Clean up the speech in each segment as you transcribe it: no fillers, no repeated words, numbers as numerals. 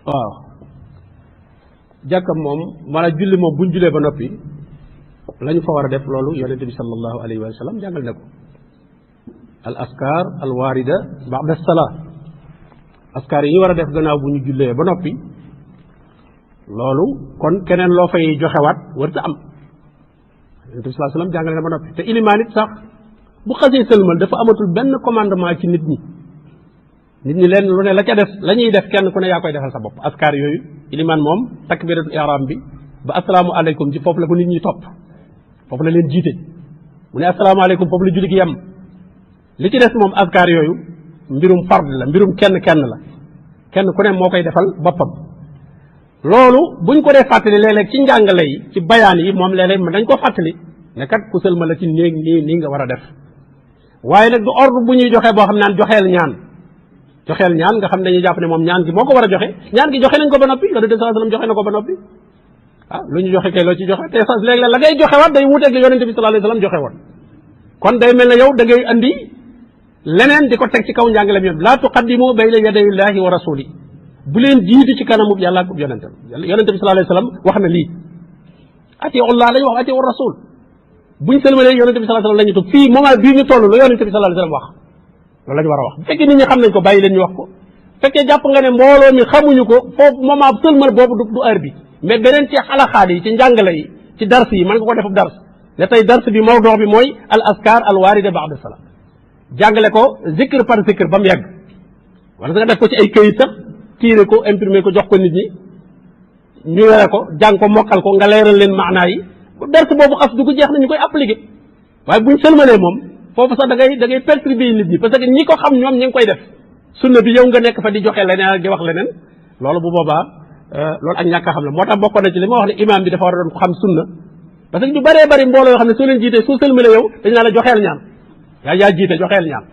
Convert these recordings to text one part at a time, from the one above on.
waaw jàkka moom maanaam julli moom buñ julee ba noppi la ñu fa war a def loolu yonente bi sallallahu alayhi wa sallam jàngal na ko al askar al warida ba'da salaa askar yi ñu war a def gannaaw bu ñu jullee ba noppi loolu kon keneen loo fay joxewaat warta am yonente bi sallallahu alayhi wa sallam jàngale na ba noppi te ilimaan it sax bu xasee sëlmal dafa amatul benn commandement ci nit ñi leen lu ne la ca def la ñuy def kenn ku ne yaa koy defal sa bopp askar yooyu ilimaan moom takbiratul ihram bi ba asalaamu aleykum ci foofu la ko nit ñi topp foofu la leen jiite mu ne asalaamu aleykum foofu la julli gi yem li ci des moom askar yooyu mbirum fard la mbirum kenn la kenn ku ne moo koy defal boppam loolu buñ ko dee fàttali léeg-léeg ci njàngale yi ci bayaan yi moom léeg-léeg dañ ko fàttali ne kat ku sëlmal la ci néeg nii nga war a def waaye nag du ordre bu ñuy joxe boo xam naan joxeel ñaan nga xam ne dañuy jàpp ne moom ñaan gi moo ko war a joxe ñaan gi joxe nañ ko ba noppi yonent bi sallallahu alayhi wasallam joxe na ko ba noppi lu ñu joxe kay loo ci joxe te sax léeg-léeg la ngay joxe waat day wuuteeg yonent bi sallallahu alayhi wasallam joxe woon kon day mel ne yow da ngay andi leneen di ko teg ci kaw njàngale mi laa tuqaddimu bayna yaday llahi wa rasuli bu leen jiitu ci kanamu yàlla ak yonentam yonent bi sallallahu alayhi wasallam wax na lii atiu llah lañu wax atiu rasul buñ sëlmalee yonent bi sallallahu alayhi wasallam la ñu toog fii moment bii ñu toll lu yonent bi sallallahu alayhi wasallam wax loolu la ñu war a wax bu fekkee nit ñi xam nañ ko bàyyi leen ñu wax ko fekkee jàpp nga ne mbooloo mi xamuñu ko foofu moment sëlmal boobu du heure bi mais beneen ci xalaxaat yi ci njàngale yi ci dars yi mën nga ko defub dars ne tey dars bi mawduu bi mooy al askar al warida ba'da salat jàngale ko zikr par zikr ba mu yegg wala nga def ko ci ay këyit sax tiire ko imprimer ko jox ko nit ñi ñu yore ko jàng ko mokkal ko nga leeral leen maanaa yi dars boobu xas du ko jeex na ñu koy appliquer waaye buñ sëlmalee moom foofu sax da ngay perturber nit ñi parce que ñi ko xam ñoom ñi ngi koy def sunna bi yow nga nekk fa di joxe leneen ak di wax leneen loolu bu boobaa loolu ak ñàkk a xam la moo tax bokk na ci li ma wax ne imam bi dafa war a doon ko xam sunna parce que ñu bëree bëri mbooloo yoo xam ne soo leen jiitee soo sëlmalee yow dañu naa la joxeel ñaan yaa jiite joxeel ñaan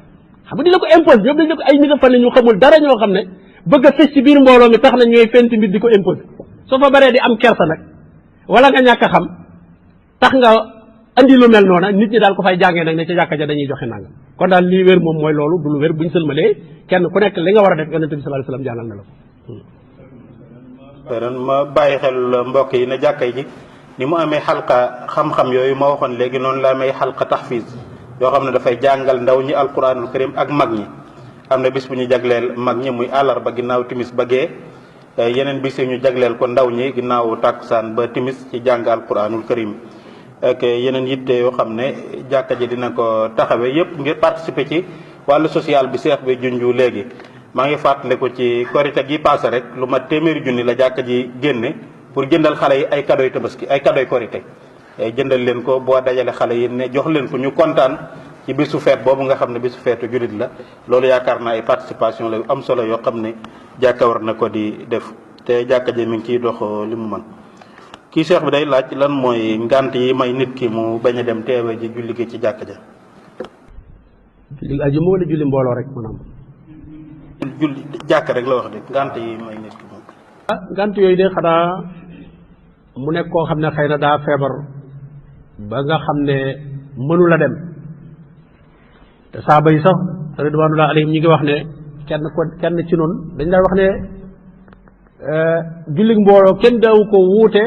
xam nga di la ko impose ñoom dañ la ko ay nit a fan ne ñu xamul dara ñoo xam ne bëgg a fës ci biir mbooloo mi tax na ñooy fent mbir di ko impose soo fa bëree di am kersa nag wala nga ñàkk a xam tax nga andi lu mel noona nit ñi daal ko fay jàngee nag ne ca jàkka ja dañuy joxe nangam kon daal lii wér moom mooy loolu du lu wér buñ sëlmalee kenn ku nekk li nga war a def yonente bi sallallahu alayhi wasallam jàngal na la ko ma bàyyi xel mbokk yi ne jàkka ji ni mu amee xalqa xam-xam yooyu ma waxoon léegi noonu la amee xalqa tahfiz yoo xam ne dafay jàngal ndaw ñi alquranul karim ak mag ñi am na bis bu ñu jagleel mag ñi muy àllarba ginnaaw timis ba gee yeneen bis yi ñu jagleel ko ndaw ñi ginnaaw takkusaan ba timis ci jàng alquranul karim ak yeneen yitte yoo xam ne jàkka ji dina ko taxawee yépp ngir participer ci wàllu social bi seex bi junju léegi maa ngi fàttaliku ci korite gi passé rek lu ma téeméeri junni la jàkka ji génne pour jëndal xale yi ay cadeau tabaski ay cadeau korite jëndal leen ko boo dajale xale yi ne jox leen ko ñu kontaan ci bisu feet boobu nga xam ne bisu feetu jullit la loolu yaakaar naa ay participation la yu am solo yoo xam ne jàkka war na ko di def te jàkka ji mi ngi ciy dox li mu mën kii cheikh bi day laaj lan mooy ngant yi may nit ki mu bañ a dem teewe ji julli gi ci jàkka ja julli ajuma wala julli mbooloo rek maanaam julli jàkk rek la wax de ngant yi may nit ki moom ngant yooyu de xanaa mu nekk koo xam ne xëy na daa feebar ba nga xam ne mënu la dem te saaba yi sax ridwanullahi alayhim ñi ngi wax ne kenn ci noonu dañ daan wax ne julli mbooloo kenn daawu ko wuute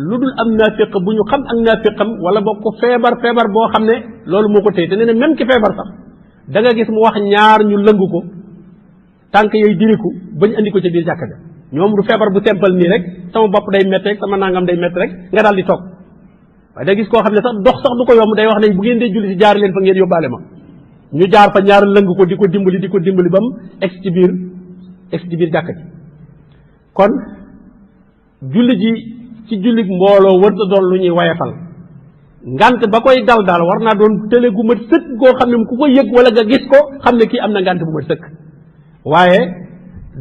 lu dul am naafiq bu ñu xam ak naafiqam wala boog ko feebar boo xam ne loolu moo ko téye te nee na même ki feebar sax da nga gis mu wax ñaar ñu lëngu ko tànk yooyu diriku bañ andi ko ca biir jàkka ja ñoom du feebar bu simple nii rek sama bopp day métti rek sama nangam day métti rek nga daal di toog waaye da gis koo xam ne sax dox sax du ko yomb day wax ne bu ngeen dee julli si jaar leen fa ngeen yóbbaale ma ñu jaar fa ñaar lëng ko di ko dimbali ba mu egg ci biir jàkka ji kon julli ji ci jullit mbooloo wërta doon lu ñuy wayefal ngant ba koy dal daal war naa doon tële gu mat sëkk goo xam ne ku ko yëg wala nga gis ko xam ne kii am na ngant bu mat sëkk waaye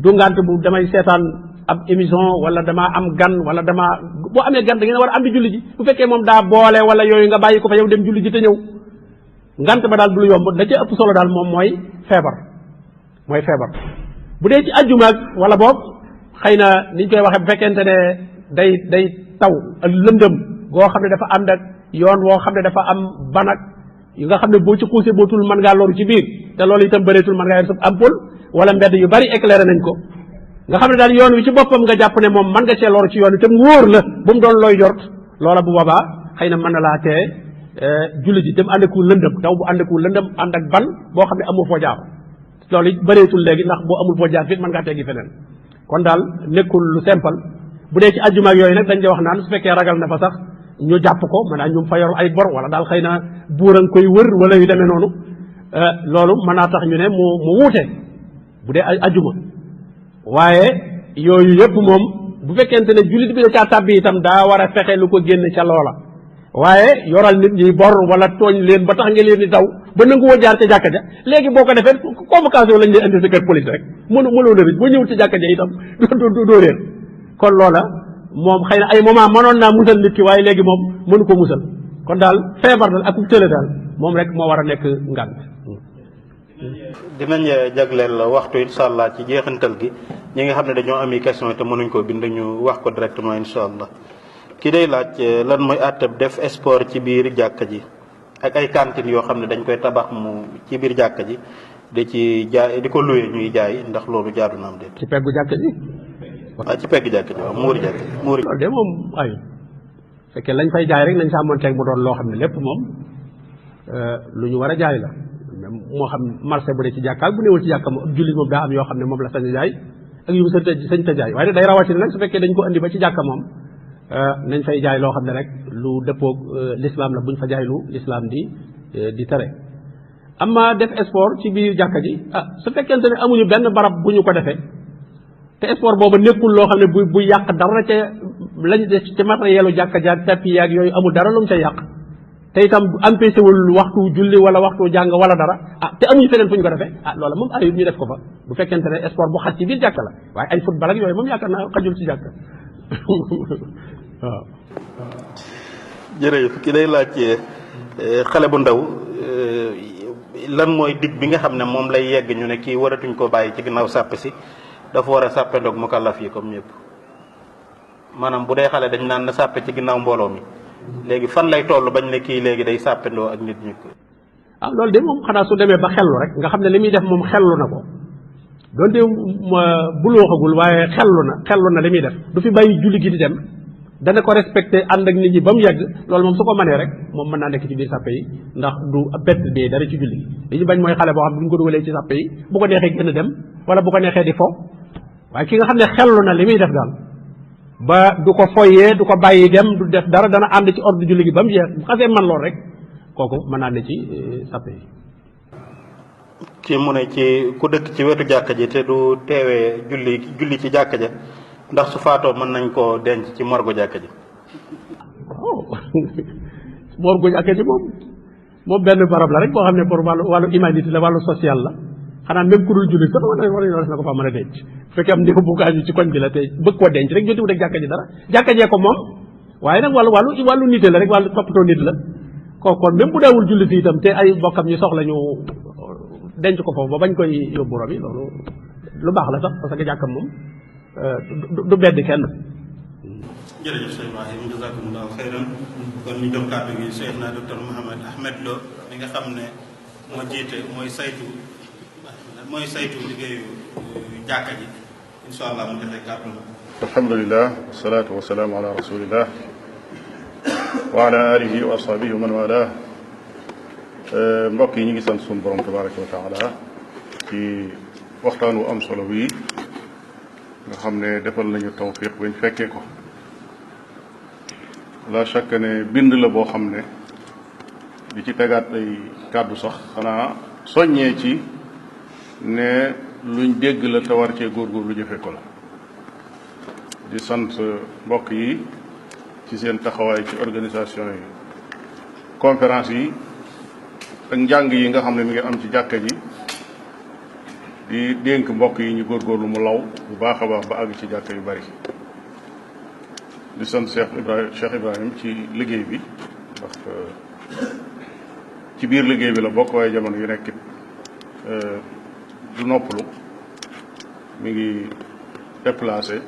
du ngant bu damay seetaan ab émission wala damaa am gan wala boo amee gan da ngeen war a am di julli ji bu fekkee moom daa boole wala yooyu nga bàyyi ko fa yow dem julli ji te ñëw ngant ba daal du lu yomb da ca ëpp solo daal moom mooy feebar bu dee ci ajjuma wala boobu xëy na niñ koy waxee bu fekkente ne day taw ak lëndëm goo xam ne dafa ànd ak yoon woo xam ne dafa am banak yi nga xam ne boo ci xuusee bootul mën ngaa loru ci biir te loolu itam bëreetul mën ngaa yor sa ampoule wala mbedd yu bari éclairé nañ ko nga xam ne daal yoon wi ci boppam nga jàpp ne moom mën nga cee loru ci yoon wi te mu wóor la bu mu doon looy jort loola bu boobaa xëy na mën na laa tee julli ji dem ànd ak lëndëm taw bu ànd ak lëndëm ànd ak ban boo xam ne amoo foo jaar loolu it bëreetul léegi ndax boo amul foo jaar fit mën ngaa teggi feneen kon daal nekkul lu simple bu dee ci ajjuma ak yooyu nag dañ di wax naan su fekkee ragal na fa sax ñu jàpp ko maanaam ñu fa yor ay bor wala daal xëy na buur a nga koy wër wala yu demee noonu loolu mën naa tax ñu ne mu wuute bu dee ay ajjuma waaye yooyu yëpp moom bu fekkente ne jullit bi da caa tàbbi itam daa war a fexe lu ko génn ca loola waaye yoral nit ñi bor wala tooñ leen ba tax nga leen di daw ba nangu woo jaar ca jàkka ja léegi boo ko defee convocation lañ lay indi sa kër police rek mënoo na boo ñëwul ci jàkka ja itam doo réer kon loola moom xëy na ay moment mënoon naa musal nit ki waaye léegi moom mënu ko musal kon daal feebar dal ak tële daal moom rek moo war a nekk ngànt dinañ jagleel waxtu incha allah ci jeexantal gi ñi nga xam ne dañoo ami question te mënuñ koo bind ñu wax ko directement incha allah ki day laaj lan mooy àttab def sport ci biir jàkka ji ak ay cantines yoo xam ne dañ koy tabax mu ci biir jàkka ji di ci jaay di ko loué ñuy jaay ndax loolu jaadu na am de. ci peggu jàkka ji. waaw ci pegg jàkka ji waaw muuri jàkka ji muuri. loolu de moom ay fekkee lañ fay jaay rek nañ sàmmanteeg mu doon loo xam ne lépp moom lu ñu war a jaay la moo xam marché bu dee ci jàkka ak bu néewul ci jàkka moom jullit moom daa am yoo xam ne moom la sañ a jaay ak yu mu sañ ta jaay waaye day rawatina nag su fekkee dañ ko andi ba ci jàkka moom nañ fay jaay loo xam ne rek lu dëppoog l'islam la buñ fa jaay lu l'islam di tere amma def sport ci biir jàkka ji su fekkente ne amuñu benn barab bu ñu ko defee te sport boobu nekkul loo xam ne bu yàq dara ca lañ def ci matérielu jàkka jaag tapis yaag yooyu amul dara lu mu ca yàq te itam empêché wul waxtu julli wala waxtu jàng wala dara te amuñu feneen fu ñu ko defee loola moom ayut ñu def ko fa bu fekkente ne sport bu xaj ci biir jàkka la waaye ay football ak yooyu moom yaakaar naa xajul ci jàkka waaw. jërëjëf ki day laaj xale bu ndaw lan mooy dig bi nga xam ne moom lay yegg ñu ne kii waratuñ koo bàyyi ci ginnaaw sàpp si dafa war a sàppendoog mukallaf yi comme ñëpp maanaam bu dee xale dañ naan na sàppe ci ginnaaw mbooloo mi léegi fan lay toll bañ ne kii léegi day sàppendoo ak nit ñi ko. loolu de moom xanaa su demee ba xellu rek nga xam ne li muy def moom xellu na ko donte bulooxagul waaye xellu na li muy def du fi bàyyi julli gi di dem dana ko respecté ànd ak nit ñi ba mu yegg loolu moom su ko mënee rek moom mën naa nekk ci biir sàppe yi ndax du bett bi dara ci julli li ñu bañ mooy xale boo xam ne bu ñu ko dugalee ci sàppe yi bu ko neexee gën a dem wala bu ko neexee di fo waaye ki nga xam ne xellu na li muy def daal ba du ko foyee du ko bàyyi dem du def dara dana ànd ci ordre julli gi ba mu jeex bu xasee man lool rek kooku mën naa ne ci sàppe yi. kii mu ne ci ku dëkk ci wetu jàkka ji te du teewee julli ci jàkka ja ndax su faatoo mën nañ koo denc ci morgu jàkka ji. morgu jàkka ji moom benn barab la rek boo xam ne pour wàllu humanité la wàllu social la xanaa même ku dul julli sax war na ko faa mën a denc bu fekkee am néew bu gaañu ci koñ bi la te bëgg koo denc rek jotiwut ak jàkka ji dara jàkka jee ko moom waaye nag wàllu nité la rek wàllu toppatoo nit la kooku kon même bu daawul julli si itam te ay bokkam ñu soxla ñu denc ko foofu ba bañ koy yóbbu robi loolu lu baax la sax parce que jàkkam moom du bedd kenn. jërëjëf sëñ Ibrahim jazakumullahu xayran kon ñu jox kàddu gi Cheikh na docteur Mouhamed Ahmed Lo mi nga xam ne moo jiite mooy saytu liggéeyu jàkka ji incha allah mu joxe kàddu. alhamdulilah wasalaatu wasalaamu ala rasulillah wa ala alihi wa ashabihi wa man wala mbokk yi ñu ngi sant suñu borom tabaraka wa taala ci waxtaan wu am solo bii nga xam ne defal nañu tawfiq bañ fekkee ko la chaque ne bind la boo xam ne di ci tegaat ay kàddu sax xanaa soññee ci ne luñ dégg la te war cee góorgóorlu jëfe ko la di sant mbokk yi ci seen taxawaay ci organisation yi conférence yi ak njàng yi nga xam ne mi ngi am ci jàkka ji di dénk mbokk yi ñu góorgóorlu mu law bu baax a baax ba àgg ci jàkka yu bari di sant Cheikh Ibrahim ci liggéey bi ndax ci biir liggéey bi la bokk waaye jamono yu nekk du noppalu mi ngi déplacé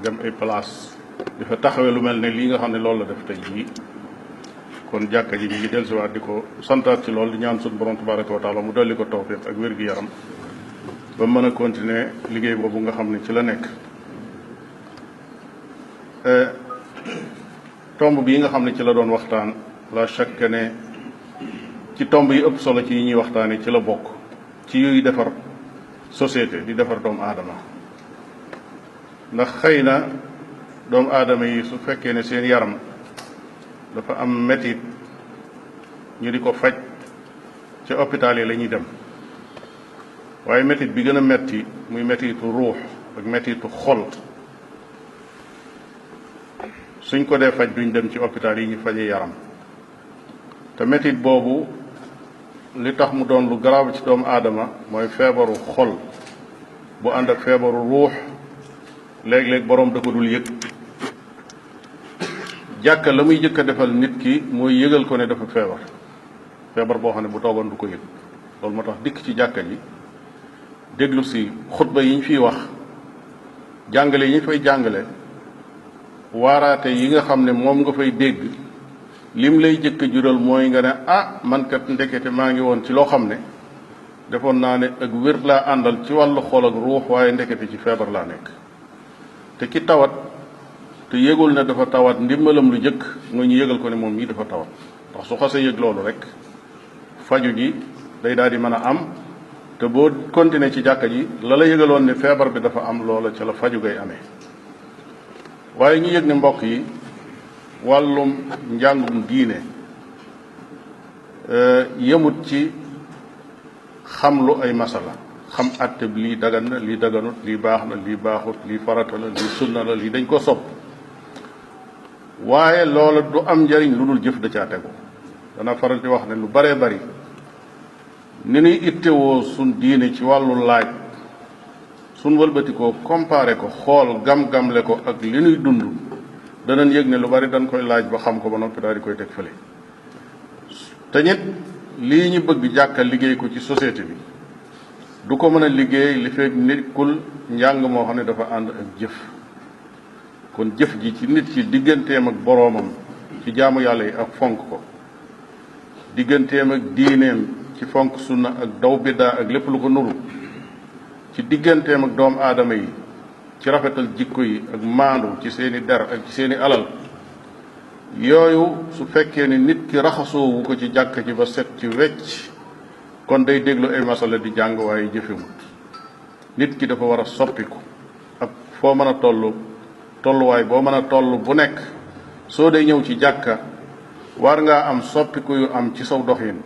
dem ay place di fa taxawee lu mel ne lii nga xam ne loolu la def tey jii kon jàkka ji mi ngi dellusiwaat di ko santaat ci loolu di ñaan suñu borom tabaraka wa taala mu dolli ko tawfiq ak wér-gi-yaram ba mën a continuer liggéey boobu nga xam ne ci la nekk. tomb bii nga xam ne ci la doon waxtaan la chaque ne ci tomb yi ëpp solo ci yi ñuy waxtaane ci la bokk, ci yuy defar société di defar doomu aadama. ndax xëy na doomu aadama yi su fekkee ne seen yaram dafa am metit ñu di ko faj ci hôpital yi la ñuy dem, waaye metit bi gën a metti muy metitu ruux ak metitu xol, suñ ko dee faj duñ dem ci hôpital yi ñu faje yaram. te metit boobu li tax mu doon lu garaaw ci doomu aadama mooy feebaru xol bu ànd ak feebaru ruux. léeg-léeg boroom da ko dul yëg. jàkka la muy jëkk a defal nit ki mooy yëgal ko ne dafa feebar boo xam ne bu toogoon du ko yëg. loolu moo tax dikk ci jàkka ji déglu si xutba yi ñu fiy wax, jàngale yi ñu fay jàngale, waaraate yi nga xam ne moom nga fay dégg, lim lay jëkk a jural mooy nga ne man kat ndekete maa ngi woon ci loo xam ne defoon naa ne ak wér laa àndal ci wàllu xol ak ruux, waaye ndekete ci feebar laa nekk. te ki tawat te yëgul ne dafa tawat, ndimbalam lu jëkk nga ñu yëgal ko ne moom mii dafa tawat. ndax su xasee yëg loolu rek faju ji day daal di mën a am, te boo continuer ci jàkka ji la la yëgaloon ne feebar bi dafa am, loola ca la faju gay amee. waaye ñu yëg ne mbokk yi wàllum njàngum diine yemut ci xam lu ay masala, xam àtte bi lii dagan na lii daganut, lii baax na lii baaxut, lii farata la lii sunna la lii dañ ko sopp. waaye loola du am njariñ lu dul jëf da caa tegu. dana faral di wax ne lu baree bari ni nuy ittewoo sun diine ci wàllu laaj, sun wëlbatikoo comparé ko, xool gam-gamle ko ak li nuy dund, danañ yëg ne lu bari dañ koy laaj ba xam ko ba noppi daal di koy teg fële. te ñit lii ñu bëgg jàkka liggéey ko ci société bi du ko mën a liggéey li fekk nekkul njàng moo xam ne dafa ànd ak jëf. kon jëf ji ci nit ci digganteem ak boroomam ci jaamu yàlla yi ak fonk ko, digganteem ak diineem ci fonk sunna ak daw biddaa ak lépp lu ko nuru, ci digganteem ak doomu aadama yi ci rafetal jikko yi ak maandu ci seeni der ak ci seeni alal, yooyu su fekkee ni nit ki raxasoowu ko ci jàkk ji ba set ci wecc, kon day déglu ay masala di jàng waaye jëfewut. nit ki dafa war a soppiku ak foo mën a tolluwaay boo mën a toll bu nekk, soo dee ñëw ci jàkka war ngaa am soppiku yu am ci saw doxin,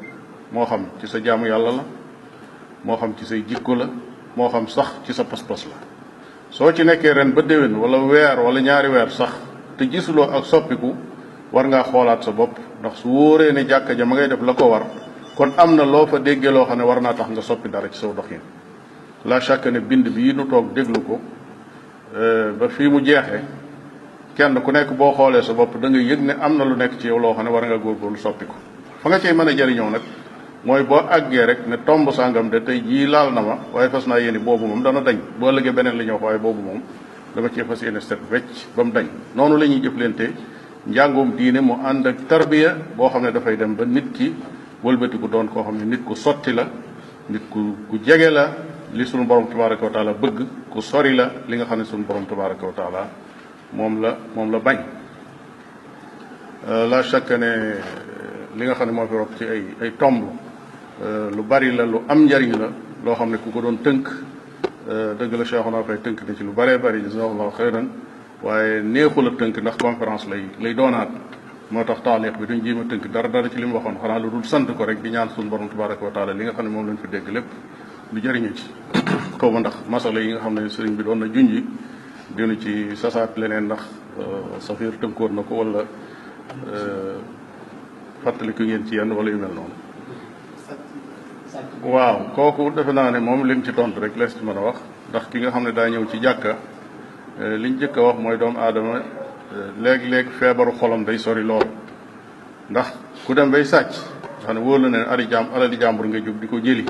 moo xam ci sa jaamu yàlla la, moo xam ci say jikko la, moo xam sax ci sa pas-pas la. soo ci nekkee ren ba déwén wala weer wala ñaari weer sax te gisuloo ak soppiku, war ngaa xoolaat sa bopp. ndax su wóoree ne jàkka ja ma ngay def la ko war, kon am na loo fa déggee loo xam ne war naa tax nga soppi dara ci saw doxin. la chaque ne bind bii nu toog déglu ko ba fii mu jeexee, kenn ku nekk boo xoolee sa bopp da nga yëg ne am na lu nekk ci yow loo xam ne war nga góorgóorlu soppi ko. fa nga cey mën a jëriñoo nag mooy boo àggee rek ne tomb sàngam de tey jii laal na ma, waaye fas naa yéene boobu moom dana dañ, boo ëllëgee beneen la ñëw, waaye boobu moom dama cee fas yéene set wecc ba mu dañ. noonu la ñuy jëflante njàngum diine mu ànd ak tarbiya boo xam ne dafay dem ba nit ki wëlbatiku doon koo xam ne nit ku sotti la, nit ku jege la li sunu borom tabaraka wa taala bëgg, ku sori la li nga xam ne sunu borom tabaraka wa taala moom la bañ. la chaque ne li nga xam ne moo fi rob ci ay tomb lu bari la, lu am njariñ la, loo xam ne ku ko doon tënk dëgg la Cheikhuna Fay tënk na ci lu baree bari, jazakallahu xayran, waaye neexul a tënk ndax conférence lay doonaat. moo tax taaliq bi duñ jéem a tënk dara ci li mu waxoon, xanaa lu dul sant ko rek di ñaan suñu borom tabaraka wa taala li nga xam ne moom lañ fi dégg lépp lu jëriñu ci. xaw ma ndax masala yi nga xam ne sëriñ bi doon na junji dinu ci sasaat leneen, ndax safir tënkoon na ko wala fàttaliku ngeen ci yenn wala yu mel noonu. waaw kooku defe naa ne moom lim ci tontu rek lees ci mën a wax, ndax ki nga xam ne daa ñëw ci jàkka liñ jëkk a wax mooy doomu aadama léeg-léeg feebaru xolam day sori lool. ndax ku dem bay sàcc xam ne wóor na ne alali jàmbur nga jóg di ko jëli,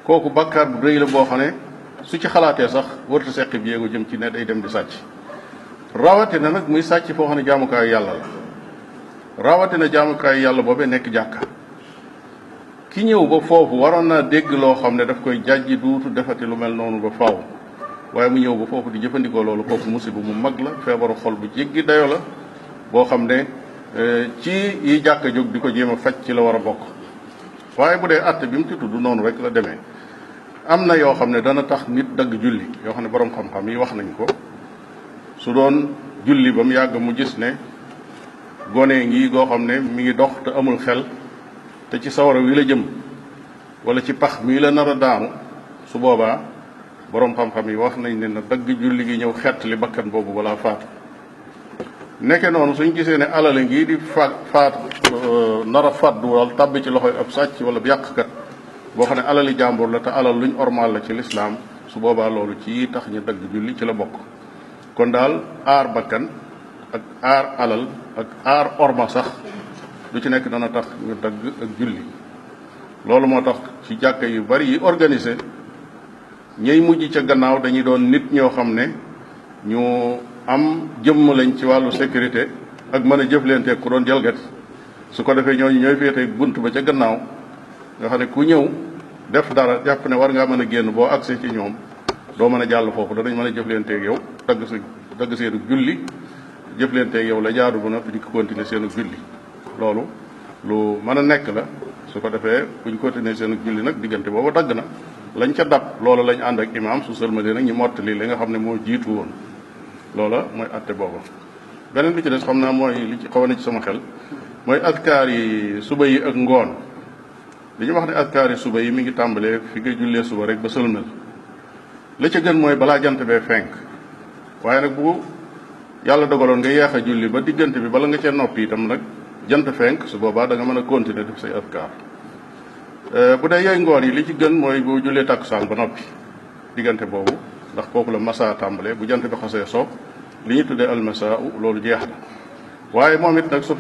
kooku bàkkaar bu rëy la boo xam ne su ci xalaatee sax warta seqi bi yéego jëm ci ne day dem di sàcc. rawatina nag muy sàcc foo xam ne jaamukaayu yàlla la, rawatina jaamukaayu yàlla boobee nekk jàkka. ki ñëw ba foofu waroon naa dégg loo xam ne daf koy jàjji duutu defati lu mel noonu ba faaw, waaye mu ñëw ba foofu di jëfandikoo loolu, kooku musiba mu mag la, feebaru xol bu jéggi dayo la boo xam ne ci yi jàkka jóg di ko jéem a faj ci la war a bokk. waaye bu dee àtte bi mu ci tudd noonu rek la demee. am na yoo xam ne dana tax nit dagg julli, yoo xam ne borom xam-xam yi wax nañ ko. su doon julli ba mu yàgg mu gis ne gone ngi goo xam ne mi ngi dox te amul xel, te ci sawara wi la jëm wala ci pax mii la nar a daanu, su boobaa borom xam-xam yi wax nañ ne na dagg julli gi ñëw xett li bakkan boobu wala faatu. nekke noonu suñ gisee ne alale ngi di faatu nar a fàddu wala tàbbi ci loxoy ab sàcc wala yàqkat boo xam ne alali jàmbur la te alal luñ ormal la ci lislaam, su boobaa loolu ci tax ñu dagg julli ci la bokk. kon daal aar bakkan ak aar alal ak aar orma sax lu ci nekk dana tax ñu dagg ak julli. loolu moo tax ci jàkka yu bari yi organisé ñey mujj ca gannaaw dañuy doon nit ñoo xam ne ñu am jëmm lañ ci wàllu sécurité ak mën a jëflante ku doon jalgati. su ko defee ñooñu ñooy féete bunt ba ca gannaaw nga xam ne ku ñëw def dara jàpp ne war ngaa mën a génn boo accès ci ñoom doo mën a jàll foofu, danañ mën a jëflanteeg yow dagg seenu julli, jëflanteeg yow la jaadu ba noppi di ko continuer seenu julli. loolu lu mën a nekk la. su ko defee buñ continuer seenu julli nag diggante boobu dagg na lañ ca dab loolu lañ ànd ak imaam su sëlmalee nag ñu mottali li nga xam ne moo jiitu woon. loola mooy atte booba. beneen bi ci des xam naa mooy li ci xaw na ci sama xel mooy adkaar yi suba yi ak ngoon. li ñu wax ne adkaar yi suba yi mi ngi tàmbalee fi nga jullee suba rek ba sëlmal. la ca gën mooy balaa jant bee fenk, waaye nag bu yàlla dogaloon nga yeex a julli ba diggante bi bala nga cee noppi itam nag jant fenk, su boobaa da nga mën a continuer def say adkaar. bu dee yooyu ngoon yi li ci gën mooy boo jullee takkusaan ba noppi diggante boobu, ndax kooku la masa tàmbalee bu jant bi xasee so li ñu tuddee almasaa loolu jeex na. waaye moom it nag su